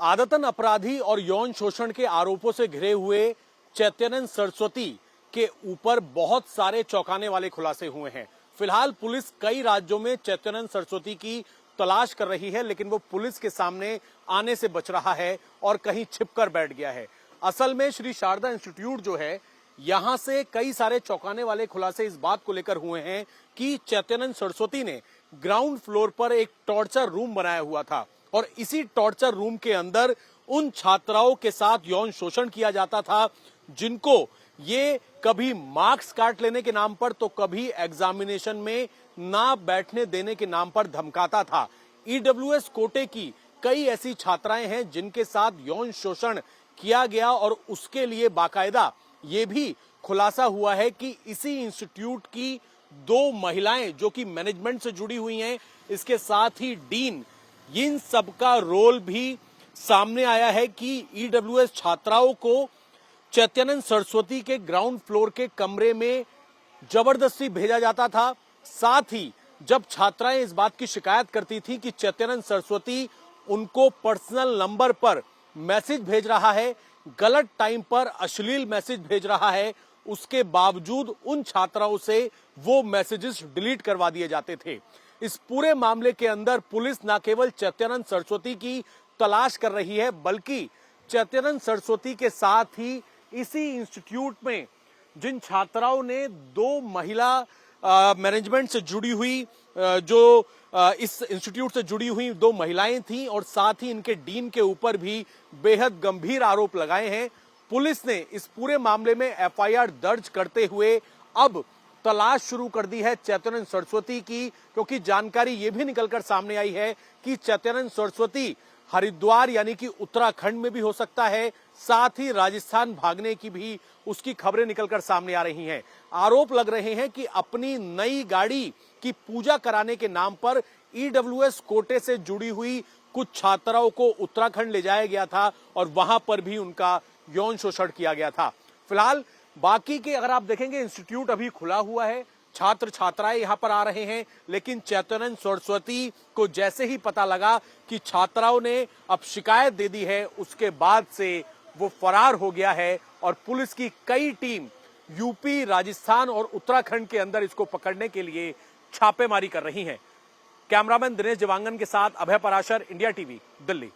आदतन अपराधी और यौन शोषण के आरोपों से घिरे हुए चैतन्य सरस्वती के ऊपर बहुत सारे चौंकाने वाले खुलासे हुए हैं। फिलहाल पुलिस कई राज्यों में चैतन्य सरस्वती की तलाश कर रही है, लेकिन वो पुलिस के सामने आने से बच रहा है और कहीं छिपकर बैठ गया है। असल में श्री शारदा इंस्टीट्यूट जो है, यहां से कई सारे चौंकाने वाले खुलासे इस बात को लेकर हुए हैं कि चैतन्य सरस्वती ने ग्राउंड फ्लोर पर एक टॉर्चर रूम बनाया हुआ था और इसी टॉर्चर रूम के अंदर उन छात्राओं के साथ यौन शोषण किया जाता था जिनको ये कभी मार्क्स काट लेने के नाम पर तो कभी एग्जामिनेशन में ना बैठने देने के नाम पर धमकाता था। ईडब्ल्यूएस कोटे की कई ऐसी छात्राएं हैं जिनके साथ यौन शोषण किया गया और उसके लिए बाकायदा ये भी खुलासा हुआ है कि इसी इंस्टीट्यूट की 2 महिलाएं जो कि मैनेजमेंट से जुड़ी हुई हैं, इसके साथ ही डीन, इन सबका रोल भी सामने आया है कि ईडब्ल्यूएस छात्राओं को चैतन्य सरस्वती के ग्राउंड फ्लोर के कमरे में जबरदस्ती भेजा जाता था। साथ ही जब छात्राएं इस बात की शिकायत करती थी कि चैतन्य सरस्वती उनको पर्सनल नंबर पर मैसेज भेज रहा है, गलत टाइम पर अश्लील मैसेज भेज रहा है, उसके बावजूद उन छात्राओं से वो मैसेजेस डिलीट करवा दिए जाते थे। इस पूरे मामले के अंदर पुलिस न केवल चैतन्य सरस्वती की तलाश कर रही है, बल्कि चैतन्य सरस्वती के साथ ही इसी इंस्टीट्यूट में जिन छात्राओं ने 2 महिला मैनेजमेंट से जुड़ी हुई इस इंस्टीट्यूट से जुड़ी हुई 2 महिलाएं थीं और साथ ही इनके डीन के ऊपर भी बेहद गंभीर आरोप लगाए हैं। पुलिस ने इस पूरे मामले में एफआईआर दर्ज करते हुए अब तलाश शुरू कर दी है चैतन्य सरस्वती की, क्योंकि जानकारी ये भी निकलकर सामने आई है कि चैतन्य सरस्वती हरिद्वार यानी कि उत्तराखंड में भी हो सकता है, साथ ही राजस्थान भागने की भी उसकी खबरें निकलकर सामने आ रही हैं। आरोप लग रहे हैं कि अपनी नई गाड़ी की पूजा कराने के नाम पर ईडब्ल्यूएस कोटे से जुड़ी हुई कुछ छात्राओं को उत्तराखंड ले जाया गया था और वहां पर भी उनका यौन शोषण किया गया था। फिलहाल बाकी के अगर आप देखेंगे, इंस्टीट्यूट अभी खुला हुआ है, छात्र छात्राएं यहां पर आ रहे हैं, लेकिन चैतन्य सरस्वती को जैसे ही पता लगा कि छात्राओं ने अब शिकायत दे दी है, उसके बाद से वो फरार हो गया है और पुलिस की कई टीम यूपी, राजस्थान और उत्तराखंड के अंदर इसको पकड़ने के लिए छापेमारी कर रही हैं। कैमरामैन दिनेश जवांगन के साथ अभय पराशर, इंडिया टीवी, दिल्ली।